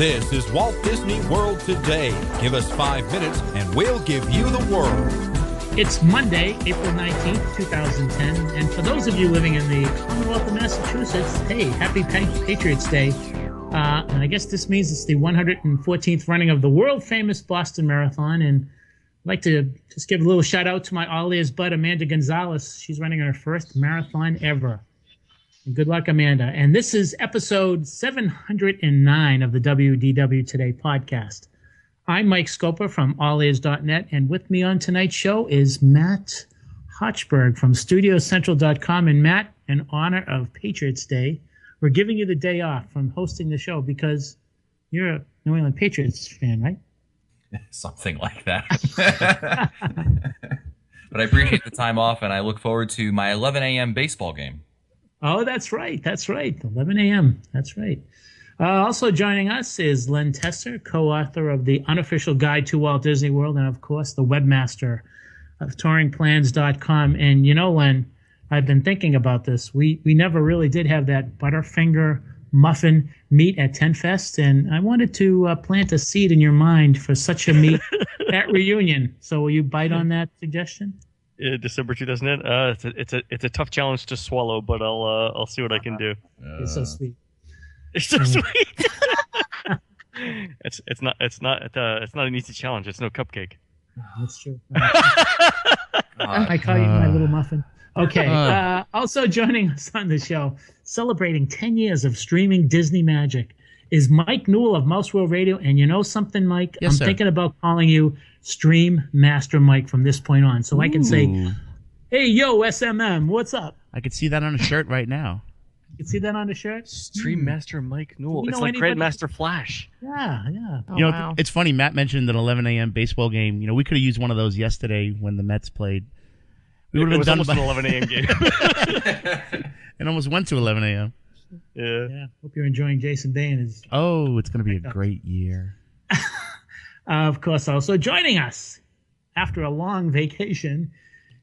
This is Walt Disney World Today. Give us 5 minutes and we'll give you the world. It's Monday, April 19th, 2010. And for those of you living in the Commonwealth of Massachusetts, hey, happy Patriots Day. And I guess this means it's the 114th running of the world-famous Boston Marathon. And I'd like to just give a little shout-out to my all-ears bud, Amanda Gonzalez. She's running her first marathon ever. And good luck, Amanda. And this is episode 709 of the WDW Today podcast. I'm Mike Scopa from allears.net, and with me on tonight's show is Matt Hochberg from studiocentral.com. And Matt, in honor of Patriots Day, we're giving you the day off from hosting the show because you're a New England Patriots fan, right? Something like that. But I appreciate the time off, and I look forward to my 11 a.m. baseball game. Oh, that's right. That's right. 11 a.m. That's right. Also joining us is Len Tesser, co-author of The Unofficial Guide to Walt Disney World, and, of course, the webmaster of touringplans.com. And, you know, Len, I've been thinking about this. We never really did have that Butterfinger muffin meet at TenFest, and I wanted to plant a seed in your mind for such a meet at Reunion. So will you bite on that suggestion? December 2010. It's a tough challenge to swallow, but I'll see what I can do. It's so sweet. It's so sweet. It's not an easy challenge. It's no cupcake. That's true. I call you my little muffin. Okay. Also joining us on the show, celebrating 10 years of streaming Disney magic, is Mike Newell of Mouse World Radio. And you know something, Mike? Yes, I'm sir. thinking about calling you Stream Master Mike from this point on. So I can say, hey, yo, SMM, what's up? I could see that on a shirt right now. You see that on the shirt? Stream Master Mike Newell. You It's know like anybody- Grandmaster Flash. Yeah. Oh, You know, wow. it's funny. Matt mentioned an 11 a.m. baseball game. You know, we could have used one of those yesterday when the Mets played. We would It have was been almost done an 11 a.m. game. and almost went to 11 a.m. Yeah. Hope you're enjoying Jason Day and his. Oh, it's going to be a great year. Of course, also joining us after a long vacation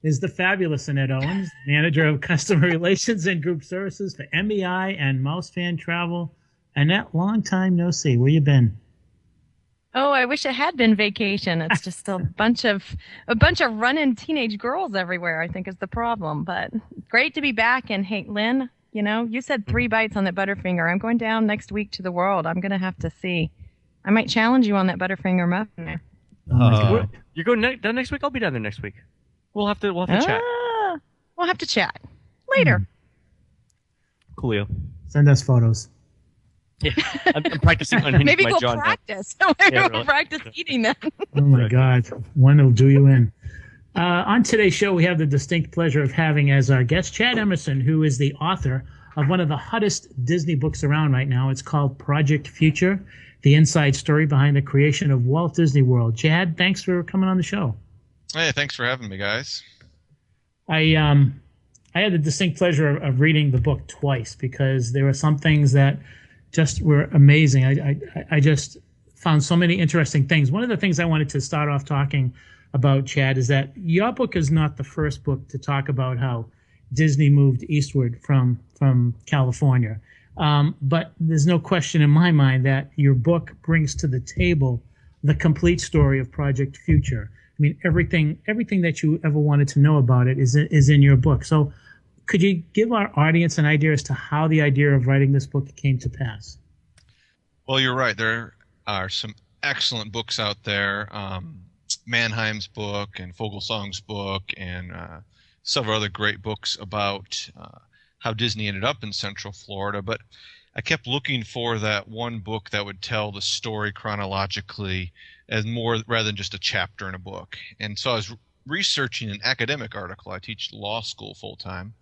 is the fabulous Annette Owens, manager of customer relations and group services for MEI and Mouse Fan Travel. Annette, long time no see. Where you been? Oh, I wish it had been vacation. It's just a bunch of running teenage girls everywhere, I think is the problem. But great to be back. And hey, Lynn, you know, you said 3 bites on that Butterfinger. I'm going down next week to the World. I'm going to have to see. I might challenge you on that Butterfinger muffin. Oh my God. You go down next week? I'll be down there next week. We'll have to chat. We'll have to chat later. Coolio. Send us photos. Yeah. I'm practicing unhinging Maybe my we'll jaw. practice. Maybe Yeah, we'll really. practice eating them. Oh my God. One will do you in. On today's show, we have the distinct pleasure of having as our guest Chad Emerson, who is the author of one of the hottest Disney books around right now. It's called Project Future, the inside story behind the creation of Walt Disney World. Chad, thanks for coming on the show. Hey, thanks for having me, guys. I had the distinct pleasure of reading the book twice because there were some things that just were amazing. I just found so many interesting things. One of the things I wanted to start off talking about, Chad, is that your book is not the first book to talk about how Disney moved eastward from California. But there's no question in my mind that your book brings to the table the complete story of Project Future. I mean, everything that you ever wanted to know about it is in your book. So could you give our audience an idea as to how the idea of writing this book came to pass? Well, you're right. There are some excellent books out there. Mannheim's book and Fogelsong's book and several other great books about how Disney ended up in Central Florida. But I kept looking for that one book that would tell the story chronologically as more rather than just a chapter in a book. And so I was researching an academic article. I teach law school full time,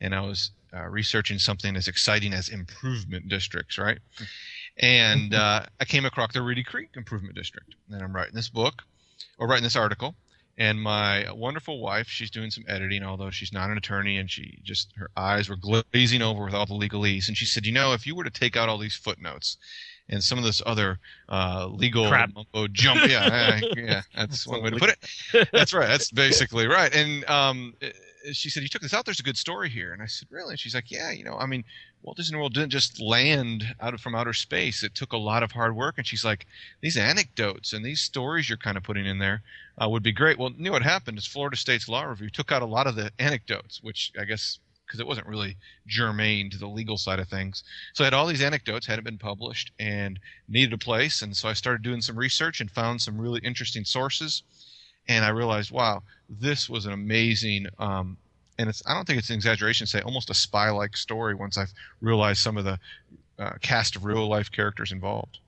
and I was researching something as exciting as improvement districts, right? And I came across the Reedy Creek Improvement District, and I'm writing this article. And my wonderful wife, she's doing some editing, although she's not an attorney, and her eyes were glazing over with all the legalese. And she said, you know, if you were to take out all these footnotes and some of this other legal mumbo jump, yeah, that's one way to put it. That's right. That's basically right. And she said, you took this out. There's a good story here. And I said, really? And she's like, yeah, you know, I mean, Walt Disney World didn't just land from outer space. It took a lot of hard work. And she's like, these anecdotes and these stories you're kind of putting in there would be great. Well, what happened is Florida State's Law Review took out a lot of the anecdotes, which I guess because it wasn't really germane to the legal side of things. So I had all these anecdotes, hadn't been published, and needed a place. And so I started doing some research and found some really interesting sources. And I realized, wow, this was an amazing and I don't think it's an exaggeration to say almost a spy-like story once I've realized some of the cast of real-life characters involved.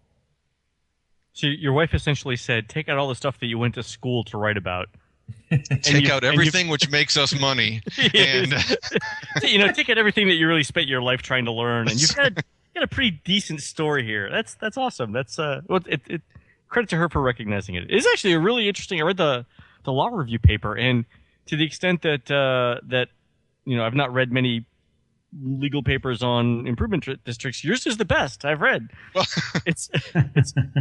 So your wife essentially said, take out all the stuff that you went to school to write about. Take out everything which makes us money. And take out everything that you really spent your life trying to learn. And you've got a pretty decent story here. That's awesome. That's credit to her for recognizing it. It's actually a really interesting. I read the law review paper, and to the extent that I've not read many legal papers on improvement districts, yours is the best I've read. Well, it's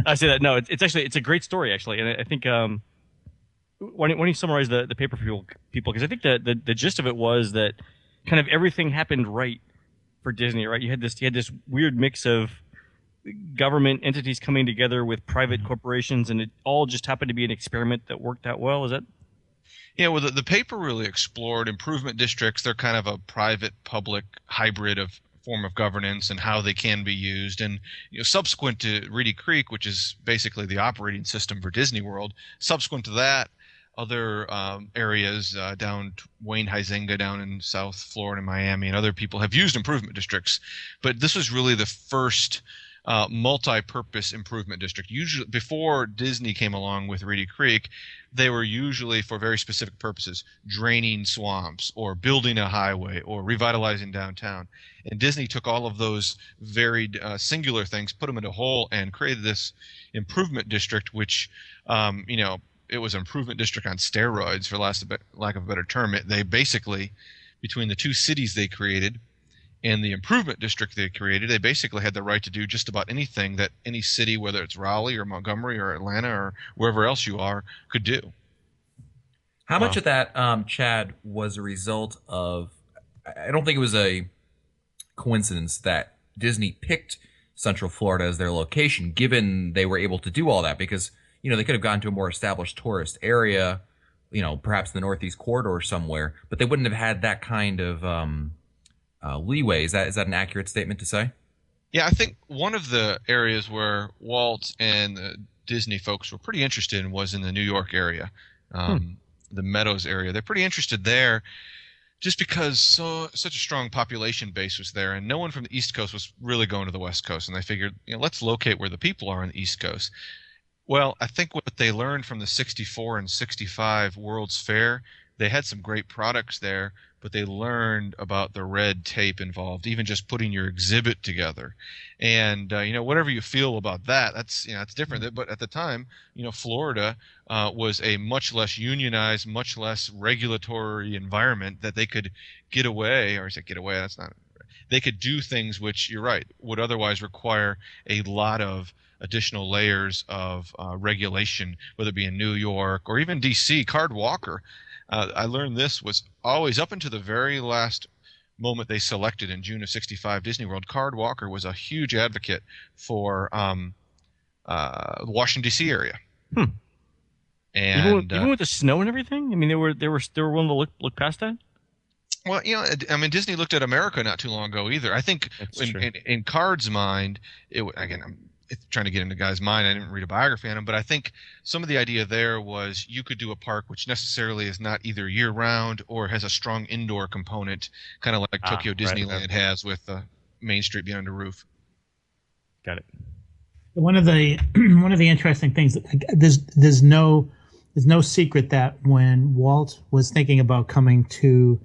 I say that no, it's a great story actually, and I think why don't you summarize the paper for people because I think that the gist of it was that kind of everything happened right for Disney, right? You had this weird mix of government entities coming together with private corporations, and it all just happened to be an experiment that worked out well. Is that? Yeah, well, the paper really explored improvement districts. They're kind of a private-public hybrid of form of governance and how they can be used. And subsequent to Reedy Creek, which is basically the operating system for Disney World, subsequent to that, other areas down Wayne Huizenga down in South Florida and Miami and other people have used improvement districts. But this was really the first multi-purpose improvement district. Usually, before Disney came along with Reedy Creek, they were usually for very specific purposes, draining swamps or building a highway or revitalizing downtown. And Disney took all of those varied singular things, put them into a whole, and created this improvement district, which, it was an improvement district on steroids, for lack of a better term. They basically, between the two cities they created and the improvement district they created, they basically had the right to do just about anything that any city, whether it's Raleigh or Montgomery or Atlanta or wherever else you are, could do. How much of that, Chad, was a result of – I don't think it was a coincidence that Disney picked Central Florida as their location, given they were able to do all that because, they could have gone to a more established tourist area, perhaps in the Northeast Corridor somewhere, but they wouldn't have had that kind of leeway. Is that an accurate statement to say? Yeah, I think one of the areas where Walt and the Disney folks were pretty interested in was in the New York area, the Meadows area. They're pretty interested there just because such a strong population base was there, and no one from the East Coast was really going to the West Coast, and they figured, let's locate where the people are on the East Coast. Well, I think what they learned from the 64 and 65 World's Fair, they had some great products there, but they learned about the red tape involved, even just putting your exhibit together. And, whatever you feel about that, that's, it's different. But at the time, Florida was a much less unionized, much less regulatory environment that they could get away, or I said get away, that's not, they could do things which, you're right, would otherwise require a lot of additional layers of regulation, whether it be in New York or even D.C. Card Walker, I learned this was always up until the very last moment they selected in June of 65 Disney World. Card Walker was a huge advocate for the Washington D.C. area. And even with the snow and everything, I mean, they were willing to look past that. Well, Disney looked at America not too long ago either. I think in Card's mind, it's trying to get into the guy's mind. I didn't read a biography on him, but I think some of the idea there was you could do a park which necessarily is not either year-round or has a strong indoor component, kind of like Tokyo Disneyland has with Main Street being under roof. Got it. One of the interesting things, there's no secret that when Walt was thinking about coming to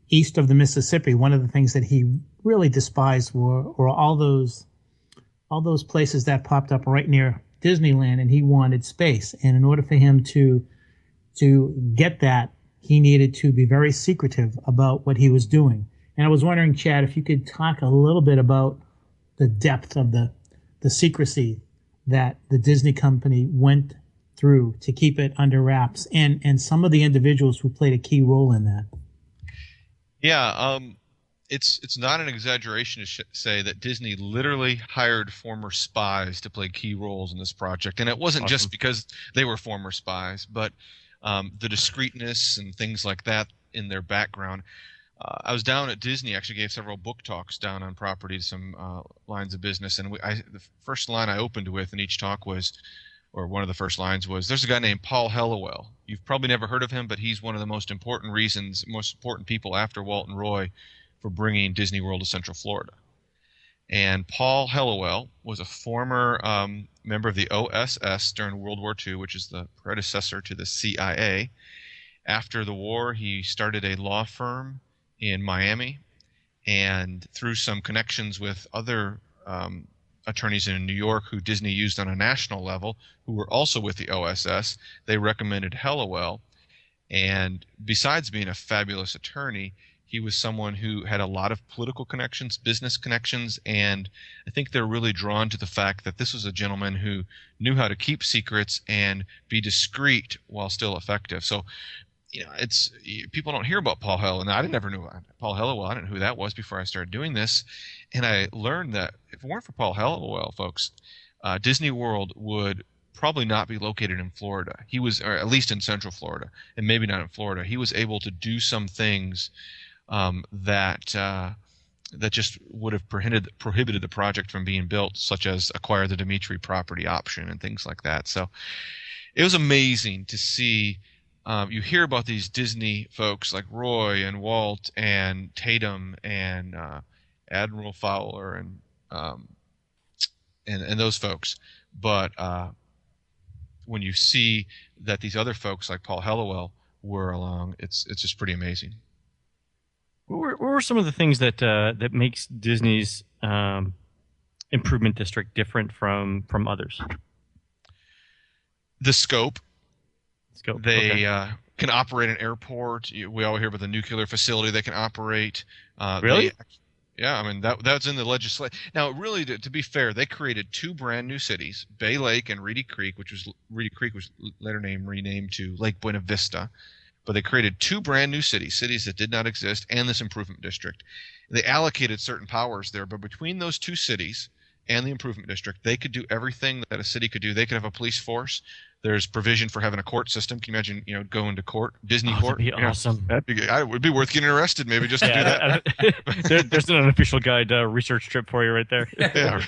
east of the Mississippi, one of the things that he really despised were all those places that popped up right near Disneyland, and he wanted space. And in order for him to get that, he needed to be very secretive about what he was doing. And I was wondering, Chad, if you could talk a little bit about the depth of the secrecy that the Disney company went through to keep it under wraps, and some of the individuals who played a key role in that. Yeah, it's not an exaggeration to say that Disney literally hired former spies to play key roles in this project, and it wasn't just because they were former spies, but the discreetness and things like that in their background. I was down at Disney, actually gave several book talks down on property to some lines of business, and the first line I opened with in each talk was, or one of the first lines was, there's a guy named Paul Helliwell. You've probably never heard of him, but he's one of the most important people after Walt and Roy for bringing Disney World to Central Florida. And Paul Helliwell was a former member of the OSS during World War II, which is the predecessor to the CIA. After the war, he started a law firm in Miami, and through some connections with other attorneys in New York who Disney used on a national level, who were also with the OSS, they recommended Helliwell. And besides being a fabulous attorney, he was someone who had a lot of political connections, business connections, and I think they're really drawn to the fact that this was a gentleman who knew how to keep secrets and be discreet while still effective. So, it's people don't hear about Paul Helliwell, and I never knew Paul Helliwell. I didn't know who that was before I started doing this, and I learned that if it weren't for Paul Helliwell, folks, Disney World would probably not be located in Florida. He was, or at least in Central Florida, and maybe not in Florida. He was able to do some things that just would have prohibited the project from being built, such as acquire the Dimitri property option and things like that. So it was amazing to see. You hear about these Disney folks like Roy and Walt and Tatum and Admiral Fowler and those folks, but when you see that these other folks like Paul Helliwell were along, it's just pretty amazing. What were some of the things that makes Disney's improvement district different from others? The scope. They okay. Can operate an airport. We all hear about the nuclear facility they can operate. Really? Yeah, I mean that's in the legislation. Now, really, to be fair, they created two brand new cities, Bay Lake and Reedy Creek, was later renamed to Lake Buena Vista. But they created two brand new cities that did not exist, and this improvement district. They allocated certain powers there, but between those two cities and the improvement district, they could do everything that a city could do. They could have a police force. There's provision for having a court system. Can you imagine, going to court, Disney court? That'd be awesome. It would be worth getting arrested, maybe, just to do that. There's an unofficial guide research trip for you right there. Yeah.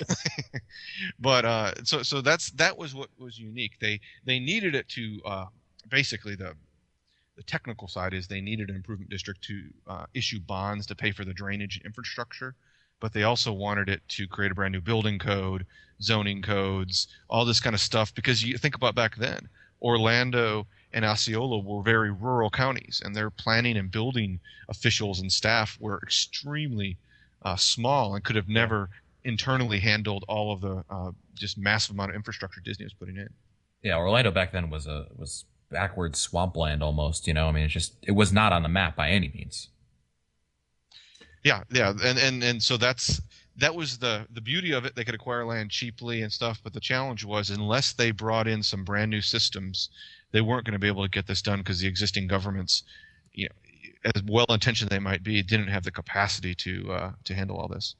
But so that was what was unique. They needed it to basically the technical side is they needed an improvement district to issue bonds to pay for the drainage infrastructure, but they also wanted it to create a brand new building code, zoning codes, all this kind of stuff, because you think about back then, Orlando and Osceola were very rural counties, and their planning and building officials and staff were extremely small and could have never internally handled all of the just massive amount of infrastructure Disney was putting in. Yeah, Orlando back then was backwards swampland almost. I mean, it was not on the map by any means. Yeah, and so that was the beauty of it. They could acquire land cheaply and stuff, but the challenge was unless they brought in some brand new systems, they weren't going to be able to get this done because the existing governments, as well intentioned they might be, didn't have the capacity to handle all this.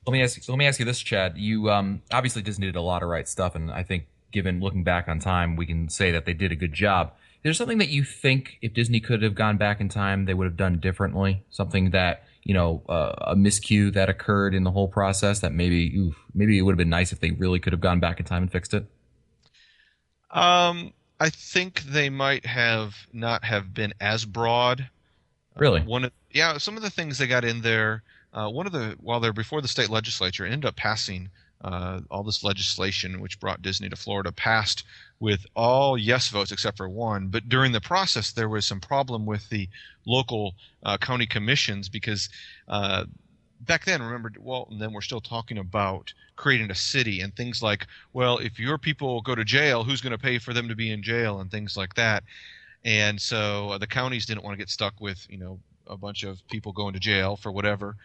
Let me ask you this, Chad. You obviously Disney did a lot of right stuff, and I think, given looking back on time, we can say that they did a good job. Is there something that you think if Disney could have gone back in time, they would have done differently? Something that, a miscue that occurred in the whole process that maybe it would have been nice if they really could have gone back in time and fixed it? I think they might have not have been as broad. Really? Some of the things they got in there, while they're before the state legislature, it ended up passing all this legislation which brought Disney to Florida, passed with all yes votes except for one. But during the process, there was some problem with the local county commissions because back then, remember, Walt and them were still talking about creating a city and things like, well, if your people go to jail, who's going to pay for them to be in jail and things like that. And so the counties didn't want to get stuck with, a bunch of people going to jail for whatever.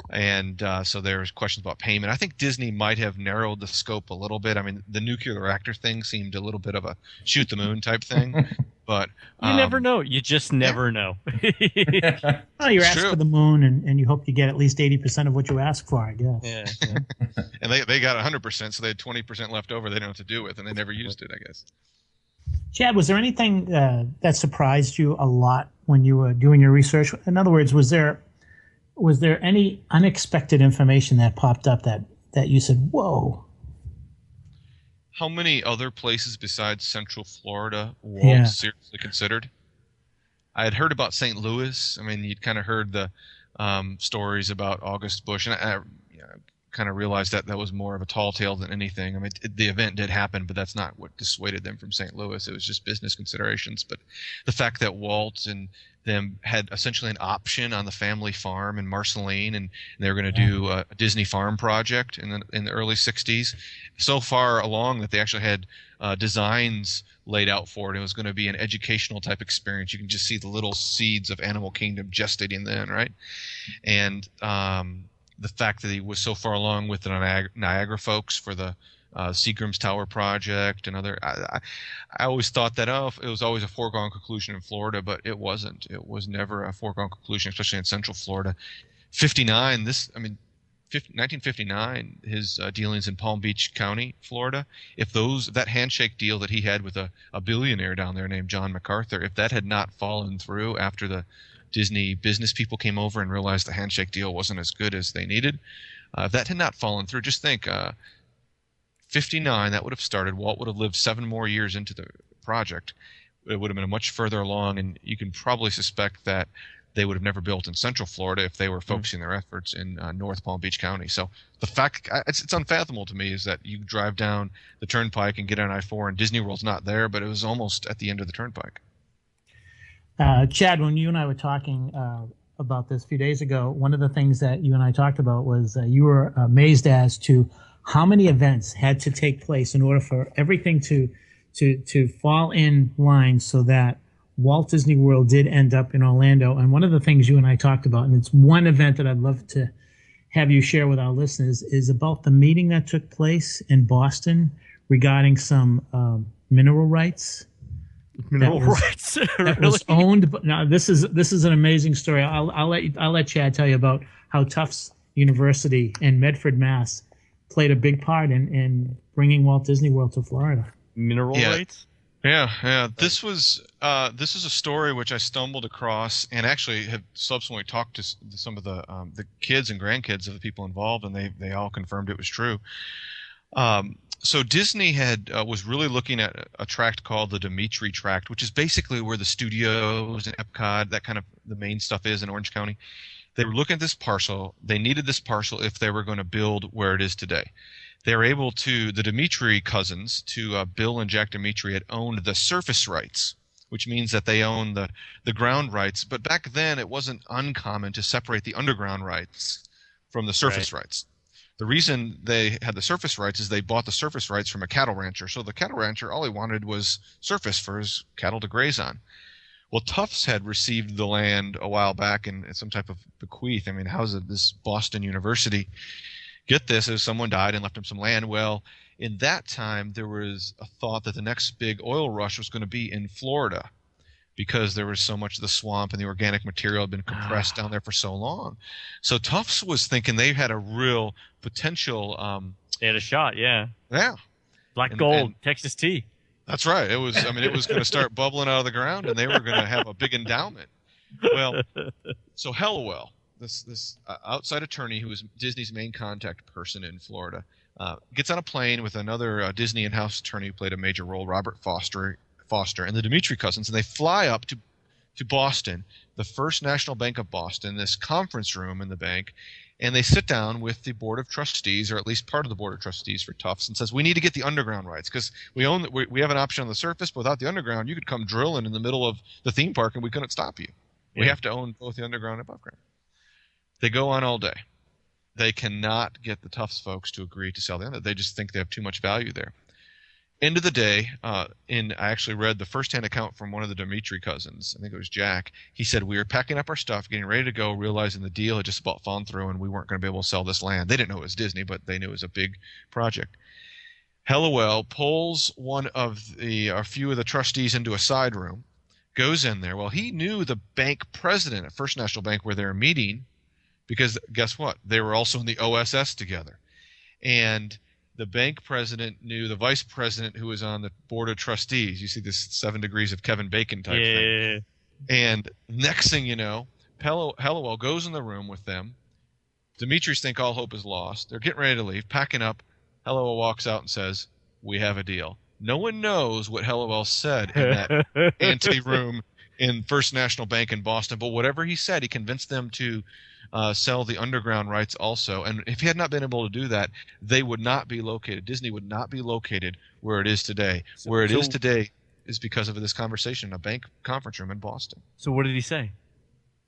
And so there's questions about payment. I think Disney might have narrowed the scope a little bit. I mean, the nuclear reactor thing seemed a little bit of a shoot the moon type thing. But you never know. You just never know. Well, you ask true. for the moon, and you hope you get at least 80% of what you ask for, I guess. Yeah. And they got 100%, so they had 20% left over they don't know what to do with, and they never used it, I guess. Chad, was there anything that surprised you a lot when you were doing your research? In other words, was there any unexpected information that popped up that you said, whoa? How many other places besides Central Florida Walt seriously considered? I had heard about St. Louis. I mean, you'd kind of heard the stories about August Bush, and I kind of realized that was more of a tall tale than anything. I mean, the event did happen, but that's not what dissuaded them from St. Louis. It was just business considerations. But the fact that Walt and them had essentially an option on the family farm in Marceline, and they were going to do a Disney farm project in the early 60s, so far along that they actually had designs laid out for it. It was going to be an educational type experience. You can just see the little seeds of Animal Kingdom gestating then, right? And the fact that he was so far along with the Niagara folks for the Seagram's Tower project and other. I always thought that it was always a foregone conclusion in Florida, but it wasn't. It was never a foregone conclusion, especially in Central Florida. 1959, his dealings in Palm Beach County, Florida. If that handshake deal that he had with a billionaire down there named John MacArthur, if that had not fallen through after the Disney business people came over and realized the handshake deal wasn't as good as they needed, if that had not fallen through, just think. 59, that would have started. Walt would have lived 7 more years into the project. It would have been much further along, and you can probably suspect that they would have never built in Central Florida if they were focusing their efforts in North Palm Beach County. So the fact, it's unfathomable to me, is that you drive down the turnpike and get on I-4 and Disney World's not there, but it was almost at the end of the turnpike. Chad, when you and I were talking about this a few days ago, one of the things that you and I talked about was you were amazed as to how many events had to take place in order for everything to fall in line so that Walt Disney World did end up in Orlando. And one of the things you and I talked about, and it's one event that I'd love to have you share with our listeners, is about the meeting that took place in Boston regarding some mineral rights. Rights. That was owned. But now this is an amazing story. I'll let Chad tell you about how Tufts University in Medford, Mass, played a big part in bringing Walt Disney World to Florida. Mineral rights. Yeah. This is a story which I stumbled across, and actually have subsequently talked to some of the kids and grandkids of the people involved, and they all confirmed it was true. So Disney was really looking at a tract called the Dimitri Tract, which is basically where the studios and Epcot, that kind of the main stuff is in Orange County. They were looking at this parcel. They needed this parcel if they were going to build where it is today. They were able to, the Dimitri cousins, Bill and Jack Dimitri, had owned the surface rights, which means that they own the ground rights. But back then, it wasn't uncommon to separate the underground rights from the surface rights. The reason they had the surface rights is they bought the surface rights from a cattle rancher. So the cattle rancher, all he wanted was surface for his cattle to graze on. Well, Tufts had received the land a while back in some type of bequeath. I mean, how's this Boston University get this? If someone died and left him some land. Well, in that time, there was a thought that the next big oil rush was going to be in Florida because there was so much of the swamp and the organic material had been compressed down there for so long. So Tufts was thinking they had a real potential. They had a shot, yeah. Yeah. Black gold, Texas tea. That's right. It was going to start bubbling out of the ground, and they were going to have a big endowment. Well, so Hellawell, this outside attorney who was Disney's main contact person in Florida, gets on a plane with another Disney in-house attorney who played a major role, Robert Foster, and the Dimitri cousins, and they fly up to Boston, the First National Bank of Boston, this conference room in the bank, and they sit down with the board of trustees, or at least part of the board of trustees for Tufts, and says, we need to get the underground rights because we have an option on the surface, but without the underground, you could come drilling in the middle of the theme park and we couldn't stop you. We have to own both the underground and above ground. They go on all day. They cannot get the Tufts folks to agree to sell the underground. They just think they have too much value there. end of the day, I actually read the first-hand account from one of the Dimitri cousins. I think it was Jack. He said, we were packing up our stuff, getting ready to go, realizing the deal had just about fallen through and we weren't going to be able to sell this land. They didn't know it was Disney, but they knew it was a big project. Hellawell pulls a few of the trustees into a side room, goes in there. Well, he knew the bank president at First National Bank where they were meeting because guess what? They were also in the OSS together. And the bank president knew the vice president who was on the board of trustees. You see this 7 degrees of Kevin Bacon type thing. And next thing you know, Hellawell goes in the room with them. Dimitri's think all hope is lost. They're getting ready to leave, packing up. Hellawell walks out and says, we have a deal. No one knows what Hellawell said in that ante room in First National Bank in Boston, but whatever he said, he convinced them to sell the underground rights also. And if he had not been able to do that, they would not be located. Disney would not be located where it is today. Where it is today is because of this conversation in a bank conference room in Boston. So what did he say?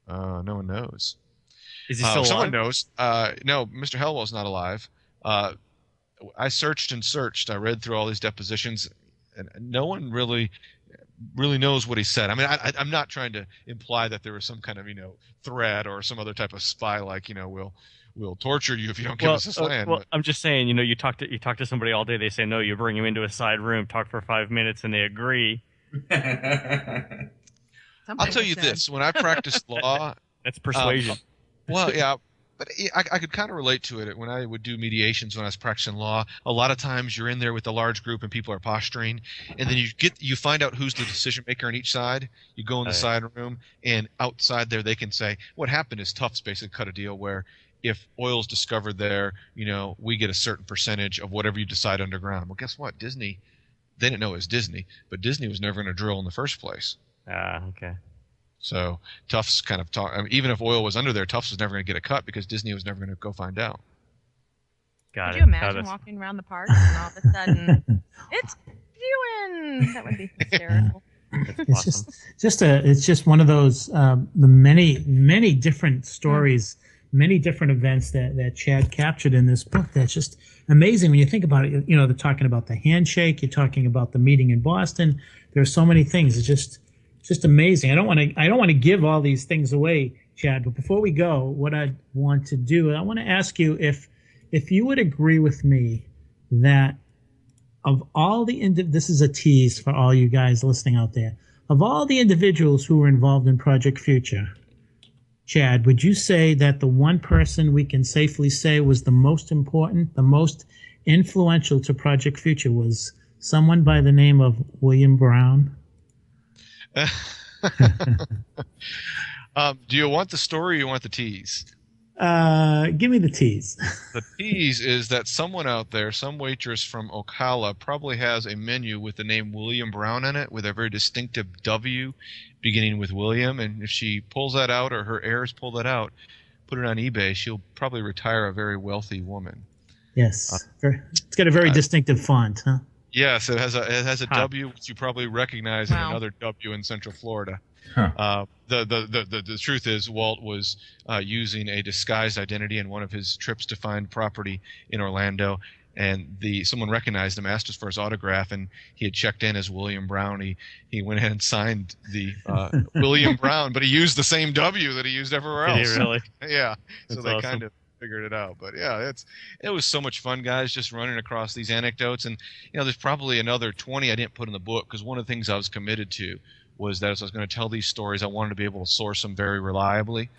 No one knows. Is he still alive? Someone knows. No, Mr. Hellawell's not alive. I searched and searched. I read through all these depositions, and no one really knows what he said. I mean, I'm not trying to imply that there was some kind of threat or some other type of spy like we'll torture you if you don't give us this land. Well, I'm just saying, you talk to somebody all day. They say no. You bring him into a side room, talk for 5 minutes, and they agree. I'll tell you this: when I practiced law, that's persuasion. Well, yeah. But I could kind of relate to it when I would do mediations when I was practicing law. A lot of times you're in there with a large group and people are posturing, and then you find out who's the decision maker on each side. You go in the side room, and outside there they can say, what happened is Tufts basically cut a deal where if oil's discovered there, we get a certain percentage of whatever you decide underground. Well, guess what? Disney, they didn't know it was Disney, but Disney was never going to drill in the first place. Okay. So Tufts kind of even if oil was under there, Tufts was never going to get a cut because Disney was never going to go find out. Could you imagine walking around the park and all of a sudden, it's Ewan? That would be hysterical. It's just one of those the many different stories, many different events that Chad captured in this book. That's just amazing when you think about it. They're talking about the handshake. You're talking about the meeting in Boston. There are so many things. It's just amazing. I don't want to give all these things away, Chad. But before we go, what I want to do, I want to ask you if you would agree with me that of all this is a tease for all you guys listening out there. Of all the individuals who were involved in Project Future, Chad, would you say that the one person we can safely say was the most important, the most influential to Project Future was someone by the name of William Brown? Do you want the story or you want the tease? Give me the tease. The tease is that someone out there, some waitress from Ocala, probably has a menu with the name William Brown in it with a very distinctive W beginning with William. And if she pulls that out or her heirs pull that out, put it on eBay, she'll probably retire a very wealthy woman. Yes. It's got a very distinctive font, huh? Yes, it has a W which you probably recognize in another W in Central Florida. Huh. The truth is Walt was using a disguised identity in one of his trips to find property in Orlando, and someone recognized him, asked us for his autograph, and he had checked in as William Brown. He went ahead and signed the William Brown, but he used the same W that he used everywhere else. Did he really? Yeah. That's so they awesome. kind of figured it out. But yeah, it was so much fun, guys, just running across these anecdotes. And there's probably another 20 I didn't put in the book because one of the things I was committed to was that as I was going to tell these stories, I wanted to be able to source them very reliably.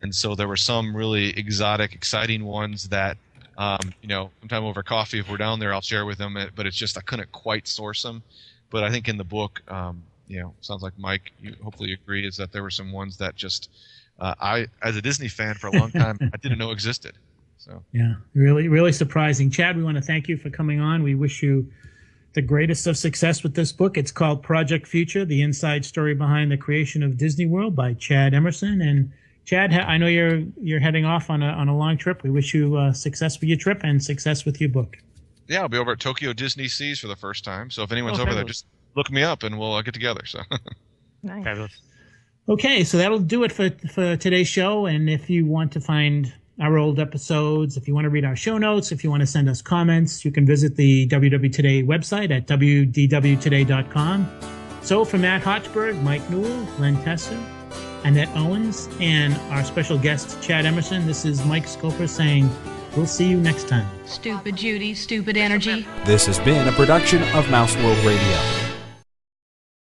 And so there were some really exotic, exciting ones that sometime over coffee, if we're down there, I'll share with them. But it's just I couldn't quite source them. But I think in the book, sounds like Mike, you hopefully agree, is that there were some ones that just I, as a Disney fan for a long time, I didn't know existed. So yeah, really, really surprising. Chad, we want to thank you for coming on. We wish you the greatest of success with this book. It's called Project Future: The Inside Story Behind the Creation of Disney World by Chad Emerson. And Chad, I know you're heading off on a long trip. We wish you success with your trip and success with your book. Yeah, I'll be over at Tokyo Disney Seas for the first time. So if anyone's over there, just look me up and we'll get together. So Nice. Fabulous. Okay, so that'll do it for today's show. And if you want to find our old episodes, if you want to read our show notes, if you want to send us comments, you can visit the WW Today website at wdwtoday.com. So for Matt Hochberg, Mike Newell, Len Tesser, Annette Owens, and our special guest, Chad Emerson, this is Mike Scoper saying, we'll see you next time. Stupid Judy, stupid energy. This has been a production of Mouse World Radio.